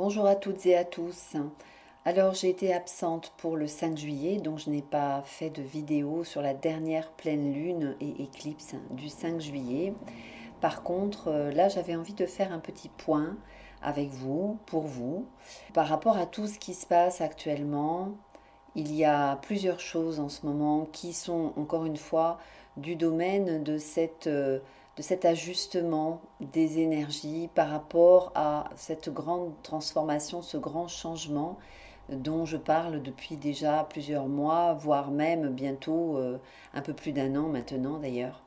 Bonjour à toutes et à tous. Alors j'ai été absente pour le 5 juillet, donc je n'ai pas fait de vidéo sur la dernière pleine lune et éclipse du 5 juillet. Par contre, là j'avais envie de faire un petit point avec vous, pour vous, par rapport à tout ce qui se passe actuellement. Il y a plusieurs choses en ce moment qui sont encore une fois du domaine de cet ajustement des énergies par rapport à cette grande transformation, ce grand changement dont je parle depuis déjà plusieurs mois, voire même bientôt un peu plus d'un an maintenant d'ailleurs.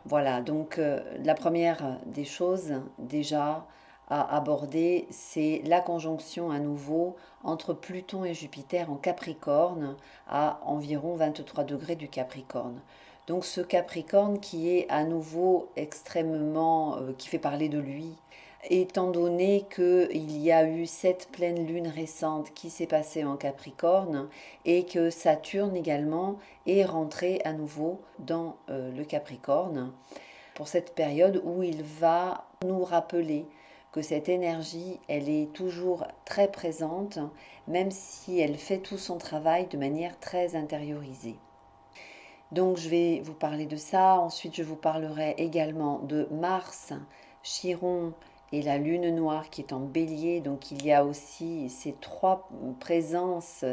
Voilà, donc la première des choses déjà à aborder, c'est la conjonction à nouveau entre Pluton et Jupiter en Capricorne à environ 23 degrés du Capricorne. Donc ce Capricorne qui est à nouveau extrêmement, qui fait parler de lui, étant donné qu'il y a eu cette pleine lune récente qui s'est passée en Capricorne et que Saturne également est rentré à nouveau dans le Capricorne pour cette période où il va nous rappeler que cette énergie, elle est toujours très présente, même si elle fait tout son travail de manière très intériorisée. Donc je vais vous parler de ça. Ensuite, je vous parlerai également de Mars, Chiron et la Lune noire qui est en Bélier. Donc il y a aussi ces trois présences,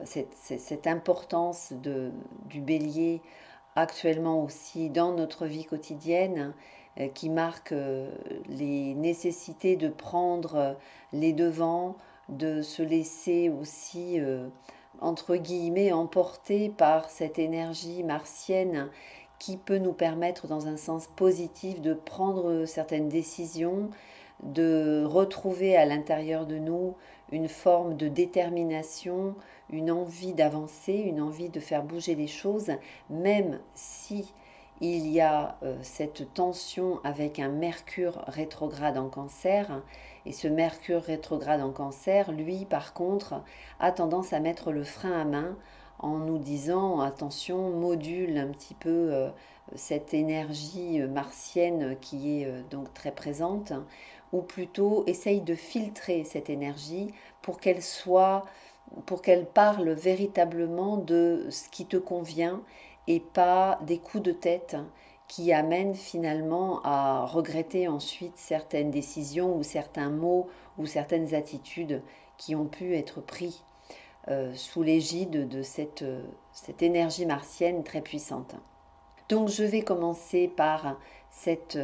cette importance du Bélier actuellement aussi dans notre vie quotidienne qui marque les nécessités de prendre les devants, de se laisser aussi entre guillemets, emportés par cette énergie martienne qui peut nous permettre, dans un sens positif, de prendre certaines décisions, de retrouver à l'intérieur de nous une forme de détermination, une envie d'avancer, une envie de faire bouger les choses, même si il y a cette tension avec un Mercure rétrograde en Cancer. Et ce Mercure rétrograde en Cancer, lui, par contre, a tendance à mettre le frein à main en nous disant attention, module un petit peu cette énergie martienne qui est donc très présente, ou plutôt essaye de filtrer cette énergie pour qu'elle soit, pour qu'elle parle véritablement de ce qui te convient et pas des coups de tête qui amènent finalement à regretter ensuite certaines décisions ou certains mots ou certaines attitudes qui ont pu être pris sous l'égide de cette énergie martienne très puissante. Donc je vais commencer par cette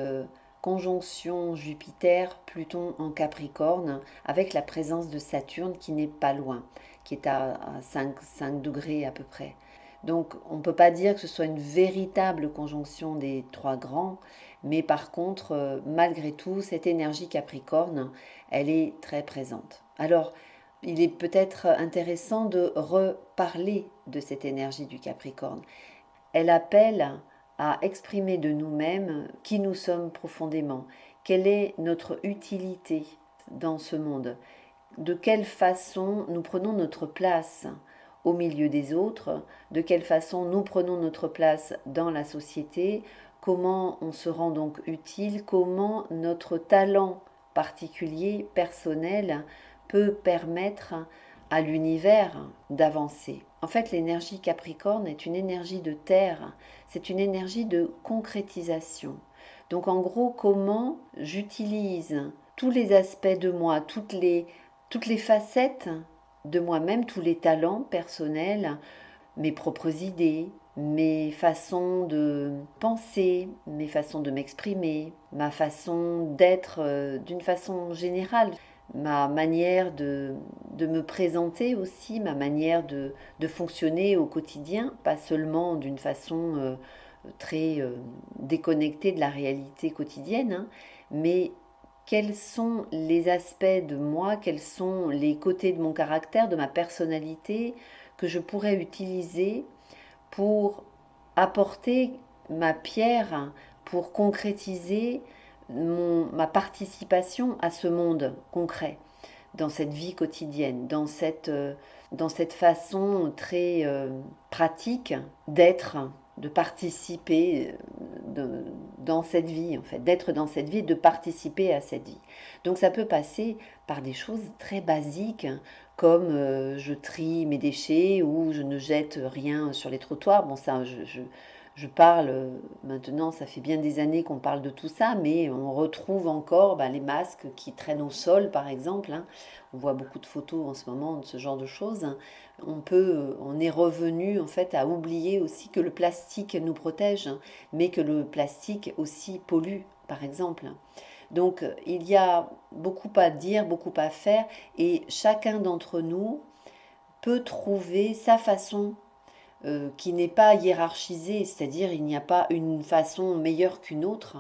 conjonction Jupiter-Pluton en Capricorne avec la présence de Saturne qui n'est pas loin, qui est à 5 degrés à peu près. Donc on ne peut pas dire que ce soit une véritable conjonction des trois grands, mais par contre, malgré tout, cette énergie Capricorne, elle est très présente. Alors, il est peut-être intéressant de reparler de cette énergie du Capricorne. Elle appelle à exprimer de nous-mêmes qui nous sommes profondément, quelle est notre utilité dans ce monde, de quelle façon nous prenons notre place au milieu des autres, de quelle façon nous prenons notre place dans la société, comment on se rend donc utile, comment notre talent particulier, personnel, peut permettre à l'univers d'avancer. En fait, l'énergie Capricorne est une énergie de terre, c'est une énergie de concrétisation. Donc en gros, comment j'utilise tous les aspects de moi, toutes les facettes de moi-même, tous les talents personnels, mes propres idées, mes façons de penser, mes façons de m'exprimer, ma façon d'être d'une façon générale, ma manière de me présenter aussi, ma manière de fonctionner au quotidien, pas seulement d'une façon très déconnectée de la réalité quotidienne, hein, mais quels sont les aspects de moi, quels sont les côtés de mon caractère, de ma personnalité que je pourrais utiliser pour apporter ma pierre, pour concrétiser ma participation à ce monde concret, dans cette vie quotidienne, dans cette façon très pratique d'être de participer dans cette vie, en fait, d'être dans cette vie et de participer à cette vie. Donc ça peut passer par des choses très basiques, comme je trie mes déchets ou je ne jette rien sur les trottoirs. Bon, ça, je parle maintenant, ça fait bien des années qu'on parle de tout ça, mais on retrouve encore les masques qui traînent au sol, par exemple, hein. On voit beaucoup de photos en ce moment de ce genre de choses. On est revenu en fait à oublier aussi que le plastique nous protège, hein, mais que le plastique aussi pollue, par exemple. Donc il y a beaucoup à dire, beaucoup à faire, et chacun d'entre nous peut trouver sa façon qui n'est pas hiérarchisée, c'est-à-dire il n'y a pas une façon meilleure qu'une autre,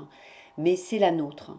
mais c'est la nôtre.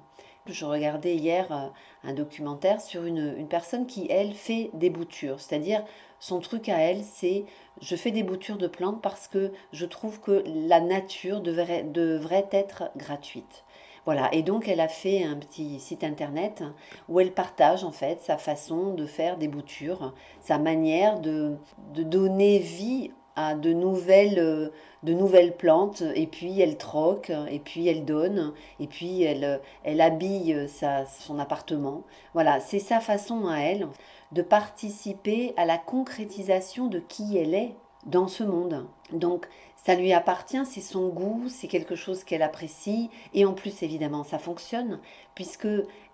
Je regardais hier un documentaire sur une personne qui, elle, fait des boutures, c'est-à-dire son truc à elle, c'est je fais des boutures de plantes parce que je trouve que la nature devrait être gratuite. Voilà, et donc elle a fait un petit site internet où elle partage en fait sa façon de faire des boutures, sa manière de donner vie à de nouvelles plantes, et puis elle troque, et puis elle donne, et puis elle habille son appartement. Voilà, c'est sa façon à elle de participer à la concrétisation de qui elle est dans ce monde. Donc ça lui appartient, c'est son goût, c'est quelque chose qu'elle apprécie, et en plus évidemment ça fonctionne, puisque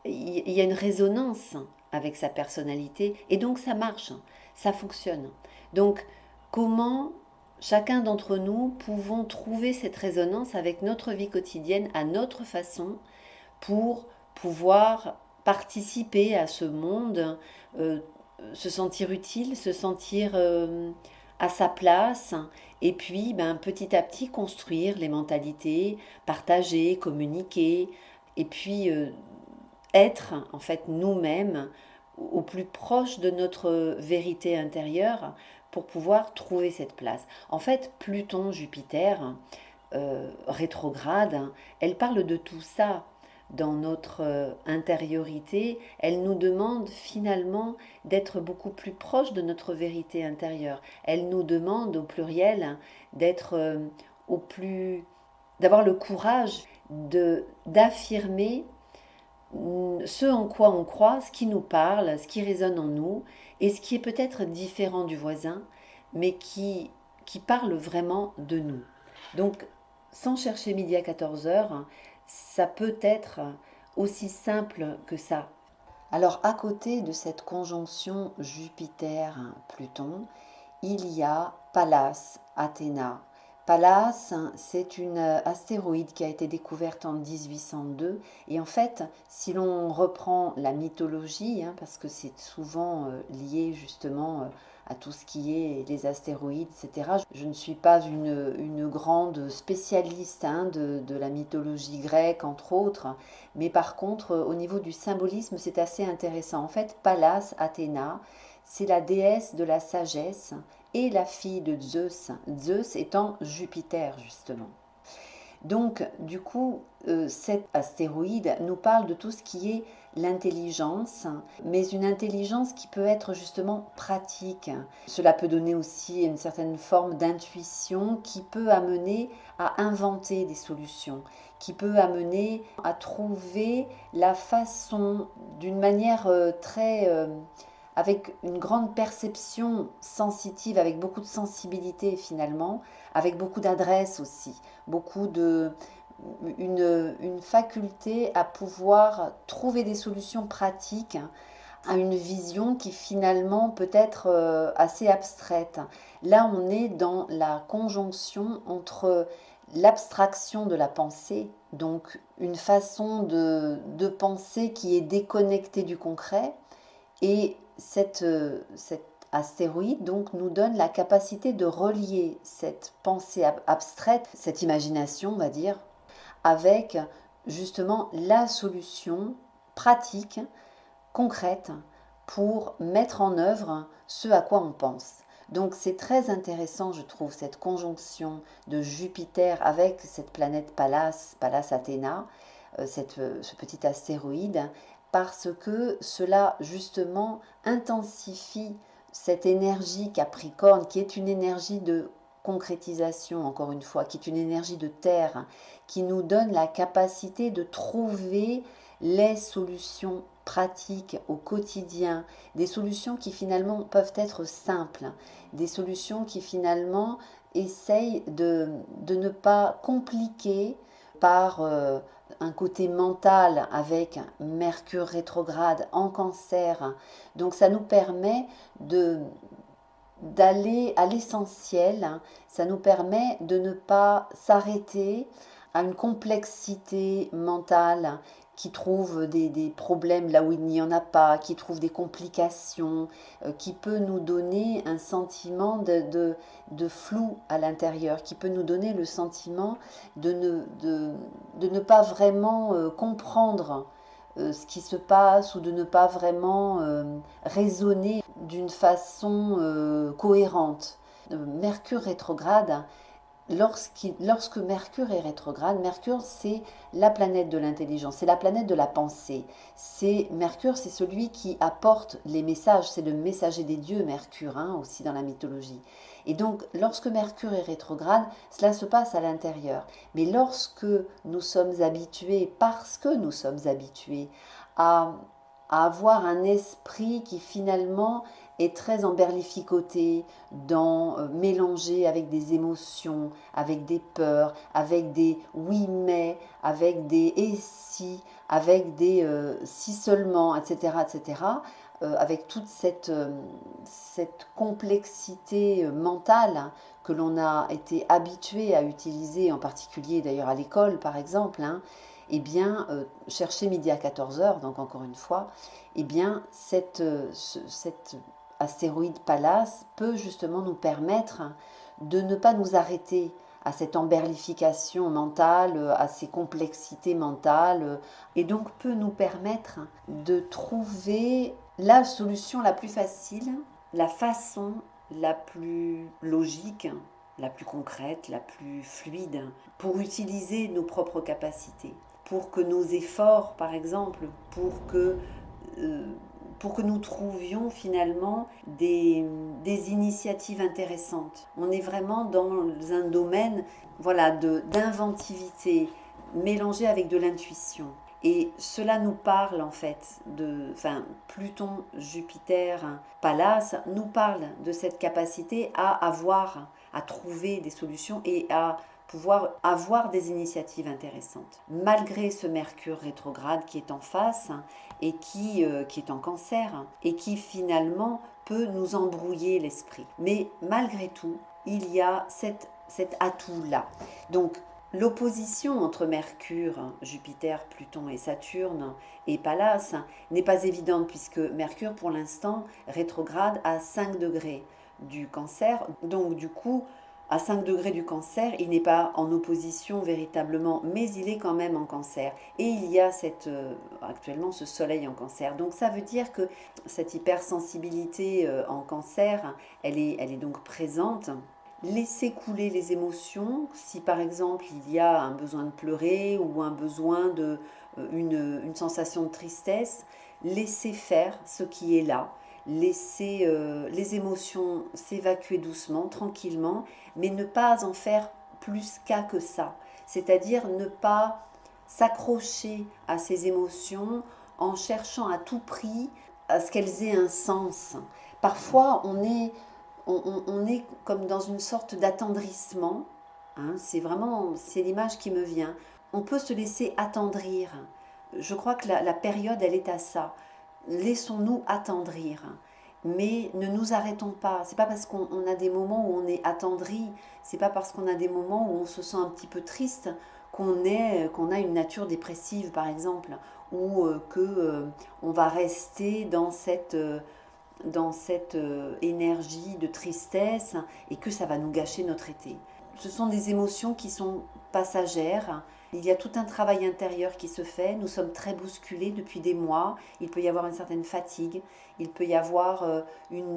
il y a une résonance avec sa personnalité, et donc ça marche, ça fonctionne. Donc comment chacun d'entre nous pouvons trouver cette résonance avec notre vie quotidienne à notre façon pour pouvoir participer à ce monde, euh, se sentir utile, se sentir à sa place, et puis petit à petit construire les mentalités, partager, communiquer, et puis être en fait nous-mêmes au plus proche de notre vérité intérieure pour pouvoir trouver cette place. En fait, Pluton, Jupiter, rétrograde, elle parle de tout ça dans notre intériorité. Elle nous demande finalement d'être beaucoup plus proche de notre vérité intérieure. Elle nous demande au pluriel d'être au plus, d'avoir le courage d'affirmer ce en quoi on croit, ce qui nous parle, ce qui résonne en nous, et ce qui est peut-être différent du voisin, mais qui parle vraiment de nous. Donc, sans chercher midi à 14 heures, ça peut être aussi simple que ça. Alors, à côté de cette conjonction Jupiter-Pluton, il y a Pallas, Athéna. Pallas, c'est une astéroïde qui a été découverte en 1802. Et en fait, si l'on reprend la mythologie, parce que c'est souvent lié justement à tout ce qui est les astéroïdes, etc. Je ne suis pas une grande spécialiste de la mythologie grecque, entre autres, mais par contre, au niveau du symbolisme, c'est assez intéressant. En fait, Pallas, Athéna, c'est la déesse de la sagesse et la fille de Zeus, Zeus étant Jupiter justement. Donc du coup, cet astéroïde nous parle de tout ce qui est l'intelligence, mais une intelligence qui peut être justement pratique. Cela peut donner aussi une certaine forme d'intuition qui peut amener à inventer des solutions, qui peut amener à trouver la façon d'une manière très avec une grande perception sensitive, avec beaucoup de sensibilité finalement, avec beaucoup d'adresse aussi, beaucoup de une faculté à pouvoir trouver des solutions pratiques à une vision qui finalement peut être assez abstraite. Là, on est dans la conjonction entre l'abstraction de la pensée, donc une façon de penser qui est déconnectée du concret, et cet astéroïde donc nous donne la capacité de relier cette pensée abstraite, cette imagination, on va dire, avec justement la solution pratique, concrète, pour mettre en œuvre ce à quoi on pense. Donc c'est très intéressant, je trouve, cette conjonction de Jupiter avec cette planète Pallas, Pallas Athéna, ce petit astéroïde, parce que cela justement intensifie cette énergie Capricorne, qui est une énergie de concrétisation, encore une fois, qui est une énergie de terre, qui nous donne la capacité de trouver les solutions pratiques au quotidien, des solutions qui finalement peuvent être simples, des solutions qui finalement essayent de ne pas compliquer par un côté mental avec Mercure rétrograde en Cancer. Donc ça nous permet d'aller à l'essentiel, ça nous permet de ne pas s'arrêter à une complexité mentale qui trouve des problèmes là où il n'y en a pas, qui trouve des complications, qui peut nous donner un sentiment de flou à l'intérieur, qui peut nous donner le sentiment de ne pas vraiment comprendre ce qui se passe ou de ne pas vraiment raisonner d'une façon cohérente. Mercure rétrograde, lorsque Mercure est rétrograde, Mercure c'est la planète de l'intelligence, c'est la planète de la pensée. Mercure, c'est celui qui apporte les messages, c'est le messager des dieux, Mercure, hein, aussi dans la mythologie. Et donc, lorsque Mercure est rétrograde, cela se passe à l'intérieur. Mais lorsque nous sommes habitués, parce que nous sommes habitués à, à avoir un esprit qui finalement est très emberlificoté, mélangé avec des émotions, avec des peurs, avec des oui mais, avec des et si, avec des si seulement, etc., etc., avec toute cette complexité mentale que l'on a été habitué à utiliser, en particulier d'ailleurs à l'école par exemple, hein, eh bien, chercher midi à 14 heures, donc encore une fois, eh bien, cette astéroïde Pallas peut justement nous permettre de ne pas nous arrêter à cette emberlification mentale, à ces complexités mentales, et donc peut nous permettre de trouver la solution la plus facile, la façon la plus logique, la plus concrète, la plus fluide, pour utiliser nos propres capacités, pour que nos efforts, par exemple, euh, pour que nous trouvions finalement des initiatives intéressantes. On est vraiment dans un domaine voilà, d'inventivité mélangée avec de l'intuition. Et cela nous parle en fait Pluton, Jupiter, Pallas nous parle de cette capacité à trouver des solutions et à pouvoir avoir des initiatives intéressantes. Malgré ce Mercure rétrograde qui est en face et qui est en Cancer et qui finalement peut nous embrouiller l'esprit. Mais malgré tout, il y a cet atout-là. Donc, l'opposition entre Mercure, Jupiter, Pluton et Saturne et Pallas n'est pas évidente puisque Mercure, pour l'instant, rétrograde à 5 degrés du Cancer. Donc, du coup, à 5 degrés du Cancer, il n'est pas en opposition véritablement, mais il est quand même en Cancer. Et il y a actuellement ce Soleil en Cancer. Donc ça veut dire que cette hypersensibilité en Cancer, elle est donc présente. Laisser couler les émotions, si par exemple il y a un besoin de pleurer ou un besoin une sensation de tristesse, laisser faire ce qui est là, laisser les émotions s'évacuer doucement, tranquillement, mais ne pas en faire plus qu'à que ça. C'est-à-dire ne pas s'accrocher à ces émotions en cherchant à tout prix à ce qu'elles aient un sens. Parfois, on est comme dans une sorte d'attendrissement. Hein, c'est l'image qui me vient. On peut se laisser attendrir. Je crois que la période, elle est à ça. Laissons-nous attendrir. Mais ne nous arrêtons pas. C'est pas parce qu'on a des moments où on est attendri, c'est pas parce qu'on a des moments où on se sent un petit peu triste qu'on a une nature dépressive, par exemple, ou que on va rester dans cette énergie de tristesse et que ça va nous gâcher notre été. Ce sont des émotions qui sont passagères. Il y a tout un travail intérieur qui se fait. Nous sommes très bousculés depuis des mois. Il peut y avoir une certaine fatigue. Il peut y avoir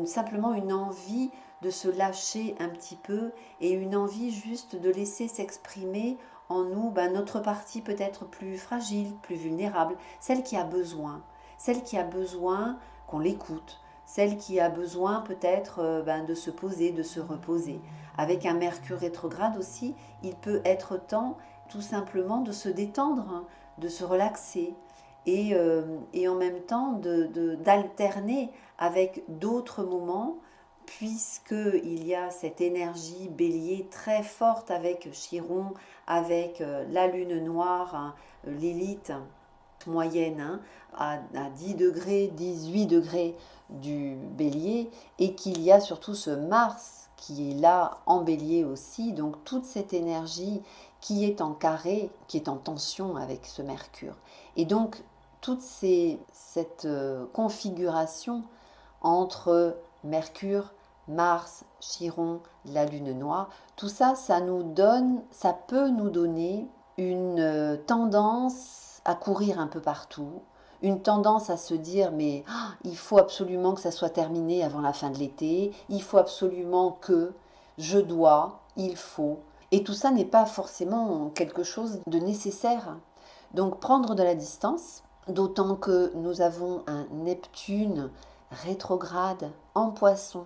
simplement une envie de se lâcher un petit peu et une envie juste de laisser s'exprimer en nous notre partie peut-être plus fragile, plus vulnérable, celle qui a besoin qu'on l'écoute, celle qui a besoin peut-être de se poser, de se reposer. Avec un Mercure rétrograde aussi, il peut être temps tout simplement de se détendre, hein, de se relaxer et en même temps d'alterner avec d'autres moments puisqu'il y a cette énergie bélier très forte avec Chiron, avec la lune noire, hein, Lilith moyenne, hein, à 10 degrés, 18 degrés du bélier, et qu'il y a surtout ce Mars qui est là en bélier aussi, donc toute cette énergie qui est en carré, qui est en tension avec ce Mercure. Et donc toute cette configuration entre Mercure, Mars, Chiron, la Lune noire, tout ça, ça peut nous donner une tendance à courir un peu partout, une tendance à se dire mais il faut absolument que ça soit terminé avant la fin de l'été, il faut absolument que, je dois, il faut. Et tout ça n'est pas forcément quelque chose de nécessaire. Donc prendre de la distance, d'autant que nous avons un Neptune rétrograde en Poisson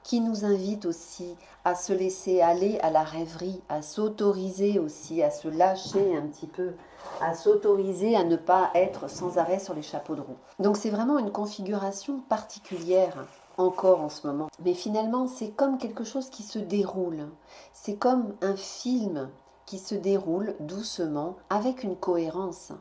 qui nous invite aussi à se laisser aller à la rêverie, à s'autoriser aussi, à se lâcher un petit peu, à s'autoriser à ne pas être sans arrêt sur les chapeaux de roue. Donc c'est vraiment une configuration particulière encore en ce moment. Mais finalement, c'est comme quelque chose qui se déroule. C'est comme un film qui se déroule doucement avec une cohérence.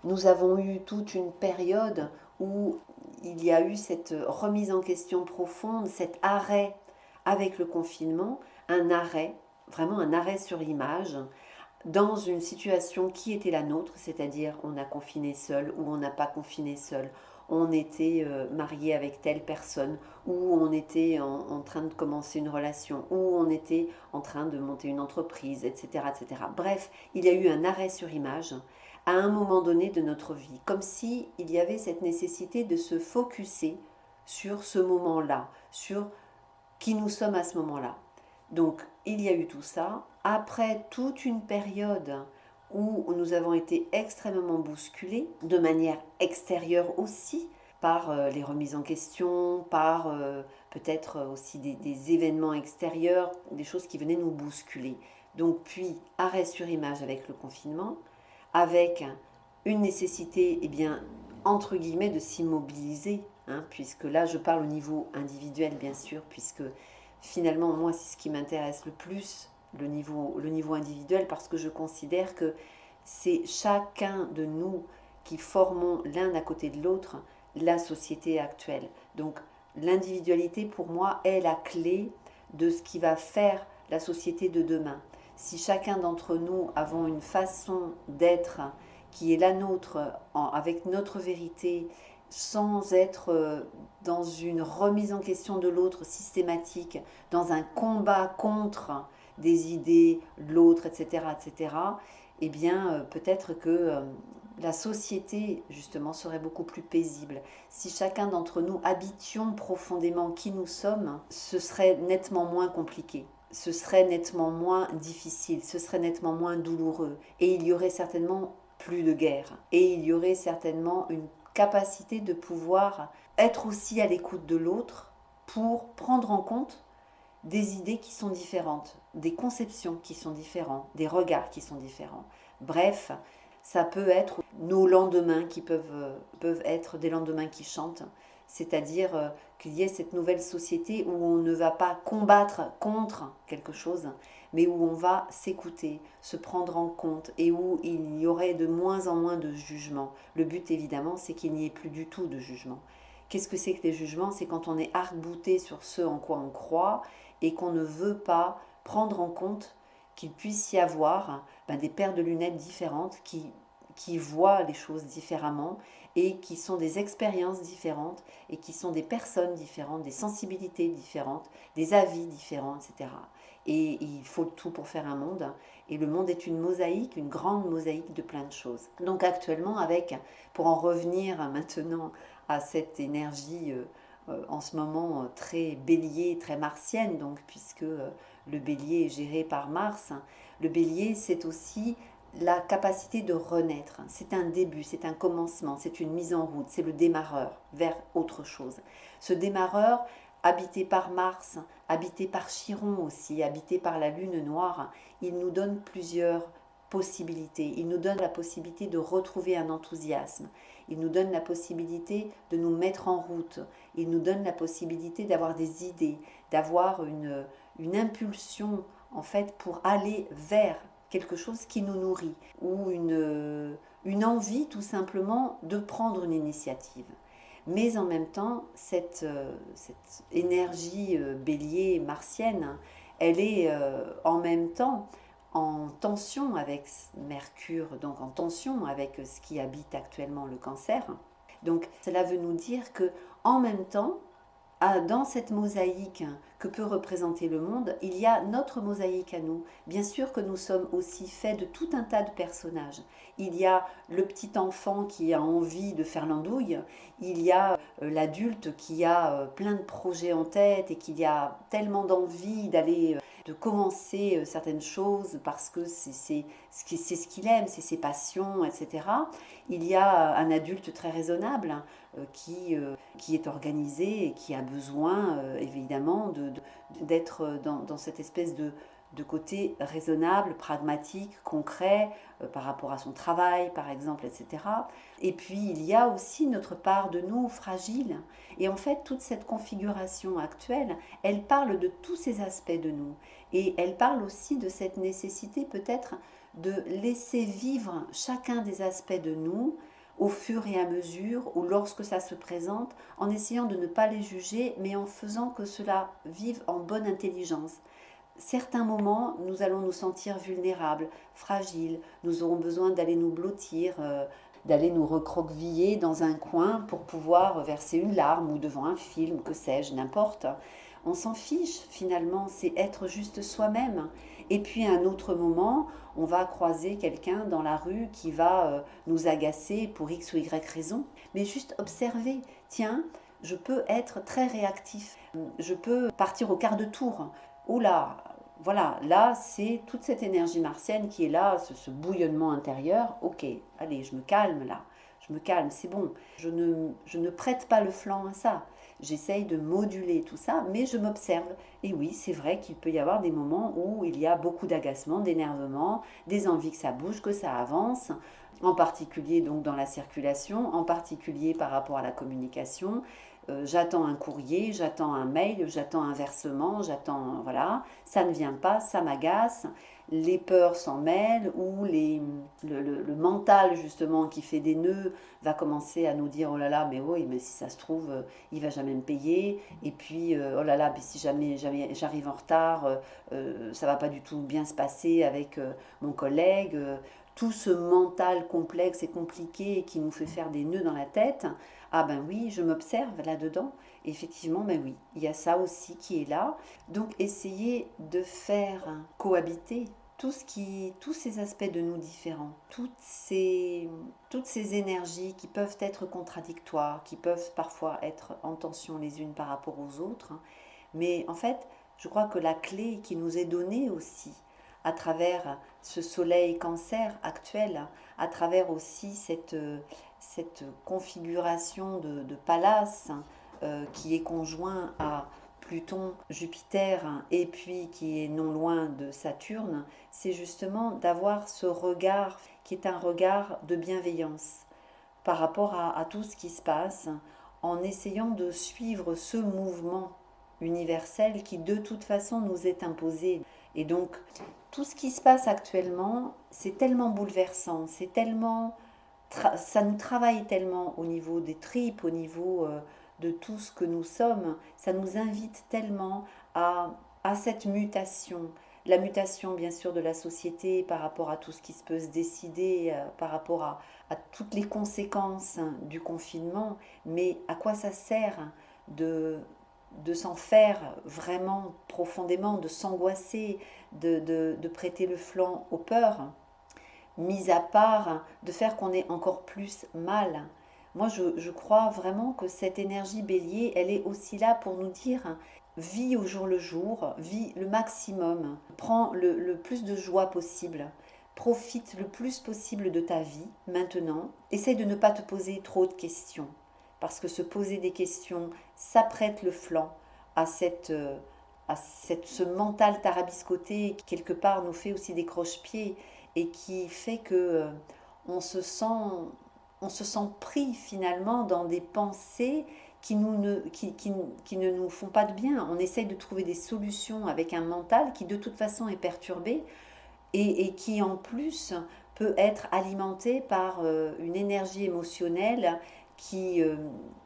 Nous avons eu toute une période où il y a eu cette remise en question profonde, cet arrêt avec le confinement, un arrêt, vraiment un arrêt sur l'image, dans une situation qui était la nôtre, c'est-à-dire on a confiné seul ou on n'a pas confiné seul, on était marié avec telle personne, ou on était en train de commencer une relation, ou on était en train de monter une entreprise, etc., etc. Bref, il y a eu un arrêt sur image à un moment donné de notre vie, comme si il y avait cette nécessité de se focuser sur ce moment-là, sur qui nous sommes à ce moment-là. Donc, il y a eu tout ça. Après toute une période où nous avons été extrêmement bousculés, de manière extérieure aussi, par les remises en question, par peut-être aussi des événements extérieurs, des choses qui venaient nous bousculer. Donc, puis, arrêt sur image avec le confinement, avec une nécessité, eh bien, entre guillemets, de s'immobiliser, hein, puisque là, je parle au niveau individuel, bien sûr, puisque finalement, moi, c'est ce qui m'intéresse le plus, le niveau individuel, parce que je considère que c'est chacun de nous qui formons l'un à côté de l'autre la société actuelle. Donc, l'individualité, pour moi, est la clé de ce qui va faire la société de demain. Si chacun d'entre nous avons une façon d'être qui est la nôtre, avec notre vérité, sans être dans une remise en question de l'autre systématique, dans un combat contre des idées, l'autre, etc., etc., eh bien, peut-être que la société, justement, serait beaucoup plus paisible. Si chacun d'entre nous habitions profondément qui nous sommes, ce serait nettement moins compliqué. Ce serait nettement moins difficile, ce serait nettement moins douloureux. Et il y aurait certainement plus de guerre. Et il y aurait certainement une capacité de pouvoir être aussi à l'écoute de l'autre pour prendre en compte des idées qui sont différentes, des conceptions qui sont différentes, des regards qui sont différents. Bref, ça peut être nos lendemains qui peuvent être des lendemains qui chantent, c'est-à-dire qu'il y ait cette nouvelle société où on ne va pas combattre contre quelque chose, mais où on va s'écouter, se prendre en compte et où il y aurait de moins en moins de jugement. Le but évidemment, c'est qu'il n'y ait plus du tout de jugement. Qu'est-ce que c'est que les jugements? C'est quand on est arc-bouté sur ce en quoi on croit et qu'on ne veut pas prendre en compte qu'il puisse y avoir des paires de lunettes différentes qui voient les choses différemment et qui sont des expériences différentes et qui sont des personnes différentes, des sensibilités différentes, des avis différents, etc. Et il faut tout pour faire un monde. Et le monde est une mosaïque, une grande mosaïque de plein de choses. Donc actuellement, pour en revenir maintenant à cette énergie en ce moment très bélier, très martienne, donc puisque le bélier est géré par Mars, le bélier c'est aussi la capacité de renaître. C'est un début, c'est un commencement, c'est une mise en route, c'est le démarreur vers autre chose. Ce démarreur, habité par Mars, habité par Chiron aussi, habité par la Lune noire, il nous donne plusieurs possibilités. Il nous donne la possibilité de retrouver un enthousiasme. Il nous donne la possibilité de nous mettre en route. Il nous donne la possibilité d'avoir des idées, d'avoir une impulsion en fait pour aller vers quelque chose qui nous nourrit ou une envie tout simplement de prendre une initiative. Mais en même temps, cette énergie bélier martienne, elle est en même temps en tension avec Mercure, donc en tension avec ce qui habite actuellement le cancer. Donc cela veut nous dire que en même temps, dans cette mosaïque que peut représenter le monde, il y a notre mosaïque à nous. Bien sûr que nous sommes aussi faits de tout un tas de personnages. Il y a le petit enfant qui a envie de faire l'andouille, il y a l'adulte qui a plein de projets en tête et qui a tellement d'envie d'aller de commencer certaines choses parce que c'est ce qu'il aime, c'est ses passions, etc. Il y a un adulte très raisonnable qui est organisé et qui a besoin évidemment d'être dans cette espèce de côté raisonnable, pragmatique, concret, par rapport à son travail, par exemple, etc. Et puis, il y a aussi notre part de nous fragile. Et en fait, toute cette configuration actuelle, elle parle de tous ces aspects de nous. Et elle parle aussi de cette nécessité peut-être de laisser vivre chacun des aspects de nous au fur et à mesure ou lorsque ça se présente, en essayant de ne pas les juger, mais en faisant que cela vive en bonne intelligence. Certains moments, nous allons nous sentir vulnérables, fragiles, nous aurons besoin d'aller nous blottir, d'aller nous recroqueviller dans un coin pour pouvoir verser une larme ou devant un film, que sais-je, n'importe. On s'en fiche finalement, c'est être juste soi-même. Et puis à un autre moment, on va croiser quelqu'un dans la rue qui va nous agacer pour X ou Y raison, mais juste observer, tiens, je peux être très réactif, je peux partir au quart de tour. Oula, voilà, là c'est toute cette énergie martienne qui est là, ce bouillonnement intérieur. Ok, allez, je me calme là, je me calme, c'est bon. Je ne prête pas le flanc à ça. J'essaye de moduler tout ça, mais je m'observe. Et oui, c'est vrai qu'il peut y avoir des moments où il y a beaucoup d'agacement, d'énervement, des envies que ça bouge, que ça avance, en particulier donc dans la circulation, en particulier par rapport à la communication. J'attends un courrier, j'attends un mail, j'attends un versement, j'attends, voilà, ça ne vient pas, ça m'agace, les peurs s'en mêlent ou le mental justement qui fait des nœuds va commencer à nous dire oh là là, mais oui, mais si ça se trouve, il va jamais me payer, et puis oh là là, mais si jamais j'arrive en retard, ça va pas du tout bien se passer avec mon collègue. Tout ce mental complexe et compliqué qui nous fait faire des nœuds dans la tête, ah ben oui, je m'observe là-dedans. Effectivement, ben oui, il y a ça aussi qui est là. Donc essayer de faire cohabiter tous ces aspects de nous différents, toutes ces énergies qui peuvent être contradictoires, qui peuvent parfois être en tension les unes par rapport aux autres. Mais en fait, je crois que la clé qui nous est donnée aussi à travers ce soleil cancer actuel, à travers aussi cette configuration de palace qui est conjoint à Pluton, Jupiter et puis qui est non loin de Saturne, c'est justement d'avoir ce regard qui est un regard de bienveillance par rapport à tout ce qui se passe, en essayant de suivre ce mouvement universel qui de toute façon nous est imposé. Et donc tout ce qui se passe actuellement, c'est tellement bouleversant, c'est tellement ça nous travaille tellement au niveau des tripes, au niveau de tout ce que nous sommes, ça nous invite tellement à cette mutation. La mutation, bien sûr, de la société par rapport à tout ce qui se peut se décider, par rapport à toutes les conséquences du confinement, mais à quoi ça sert de, de s'en faire vraiment profondément, de s'angoisser, de prêter le flanc aux peurs, mis à part de faire qu'on ait encore plus mal. Moi, je crois vraiment que cette énergie bélier, elle est aussi là pour nous dire, vis au jour le jour, vis le maximum, prends le plus de joie possible. Profite le plus possible de ta vie maintenant. Essaye de ne pas te poser trop de questions. Parce que se poser des questions, ça prête le flanc à ce mental tarabiscoté qui quelque part nous fait aussi des croche-pieds et qui fait que on se sent, on se sent pris finalement dans des pensées qui ne nous font pas de bien. On essaye de trouver des solutions avec un mental qui de toute façon est perturbé et qui en plus peut être alimenté par une énergie émotionnelle qui,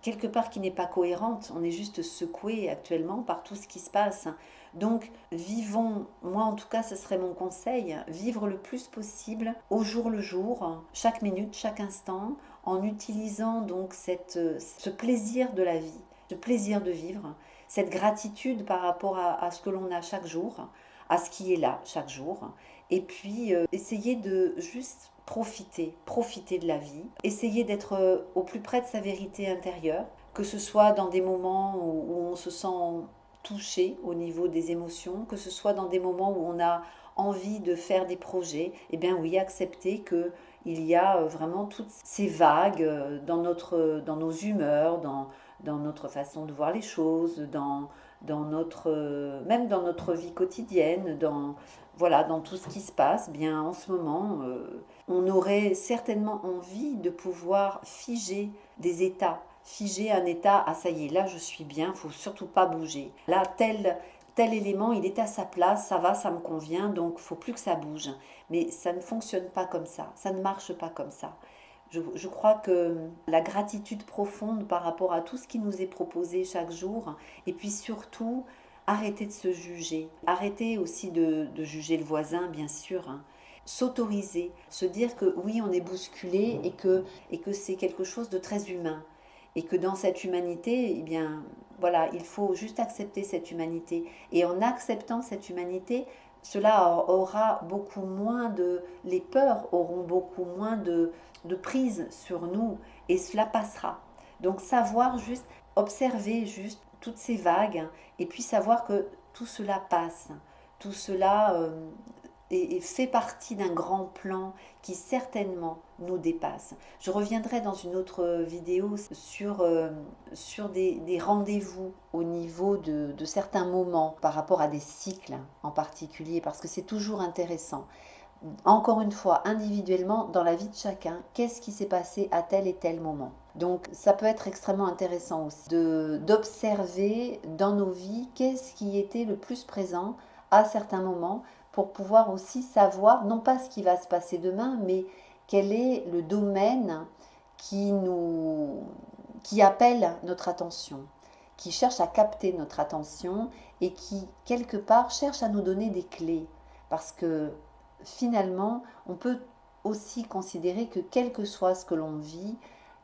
quelque part, qui n'est pas cohérente. On est juste secoué actuellement par tout ce qui se passe. Donc, vivons, moi en tout cas, ce serait mon conseil, vivre le plus possible au jour le jour, chaque minute, chaque instant, en utilisant donc ce plaisir de la vie, ce plaisir de vivre, cette gratitude par rapport à ce que l'on a chaque jour, à ce qui est là chaque jour, et puis essayer de juste profiter de la vie, essayer d'être au plus près de sa vérité intérieure, que ce soit dans des moments où on se sent touché au niveau des émotions, que ce soit dans des moments où on a envie de faire des projets, eh bien oui, accepter que il y a vraiment toutes ces vagues dans nos humeurs, dans notre façon de voir les choses, même dans notre vie quotidienne, voilà, dans tout ce qui se passe. Bien, en ce moment, on aurait certainement envie de pouvoir figer des états, figer un état, ah ça y est, là je suis bien, faut surtout pas bouger. Là, tel élément, il est à sa place, ça va, ça me convient, donc faut plus que ça bouge. Mais ça ne fonctionne pas comme ça ne marche pas comme ça. Je crois que la gratitude profonde par rapport à tout ce qui nous est proposé chaque jour, et puis surtout, arrêter de se juger, arrêter aussi de juger le voisin, bien sûr, hein. S'autoriser, se dire que oui, on est bousculé et que c'est quelque chose de très humain. Et que dans cette humanité, eh bien, voilà, il faut juste accepter cette humanité. Et en acceptant cette humanité, cela aura beaucoup moins les peurs auront beaucoup moins de prise sur nous et cela passera. Donc savoir juste, observer juste toutes ces vagues et puis savoir que tout cela passe, tout cela et fait partie d'un grand plan qui certainement nous dépasse. Je reviendrai dans une autre vidéo sur des rendez-vous au niveau de certains moments par rapport à des cycles en particulier, parce que c'est toujours intéressant. Encore une fois, individuellement, dans la vie de chacun, qu'est-ce qui s'est passé à tel et tel moment. Donc ça peut être extrêmement intéressant aussi d'observer dans nos vies qu'est-ce qui était le plus présent à certains moments pour pouvoir aussi savoir, non pas ce qui va se passer demain, mais quel est le domaine qui appelle notre attention, qui cherche à capter notre attention et qui, quelque part, cherche à nous donner des clés. Parce que finalement, on peut aussi considérer que quel que soit ce que l'on vit,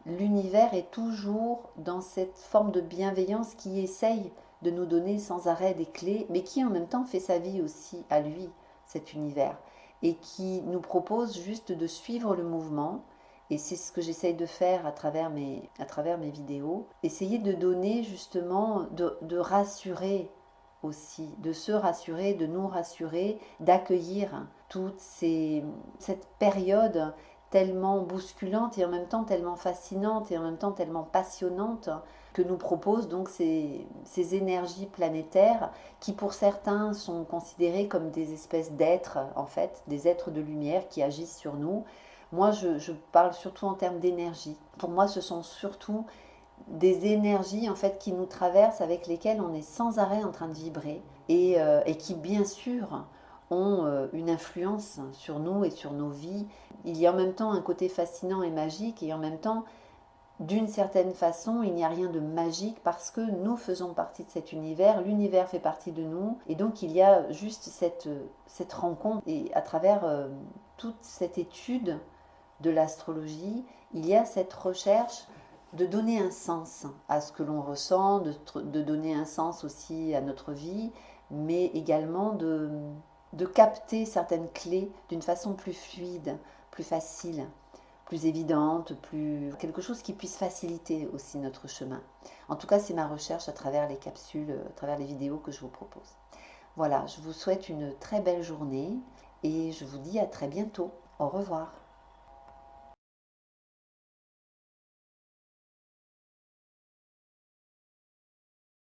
l'univers est toujours dans cette forme de bienveillance qui essaye de nous donner sans arrêt des clés, mais qui en même temps fait sa vie aussi à lui, cet univers, et qui nous propose juste de suivre le mouvement. Et c'est ce que j'essaye de faire à travers mes vidéos, essayer de donner justement, de rassurer aussi, de se rassurer, de nous rassurer, d'accueillir cette période tellement bousculante et en même temps tellement fascinante et en même temps tellement passionnante que nous proposent donc ces énergies planétaires qui pour certains sont considérées comme des espèces d'êtres, en fait, des êtres de lumière qui agissent sur nous. Moi, je parle surtout en termes d'énergie. Pour moi, ce sont surtout des énergies en fait qui nous traversent, avec lesquelles on est sans arrêt en train de vibrer et qui bien sûr ont une influence sur nous et sur nos vies. Il y a en même temps un côté fascinant et magique et en même temps d'une certaine façon il n'y a rien de magique parce que nous faisons partie de cet univers, l'univers fait partie de nous et donc il y a juste cette rencontre et à travers toute cette étude de l'astrologie, il y a cette recherche de donner un sens à ce que l'on ressent, de donner un sens aussi à notre vie, mais également de capter certaines clés d'une façon plus fluide, plus facile, plus évidente, quelque chose qui puisse faciliter aussi notre chemin. En tout cas, c'est ma recherche à travers les capsules, à travers les vidéos que je vous propose. Voilà, je vous souhaite une très belle journée et je vous dis à très bientôt. Au revoir.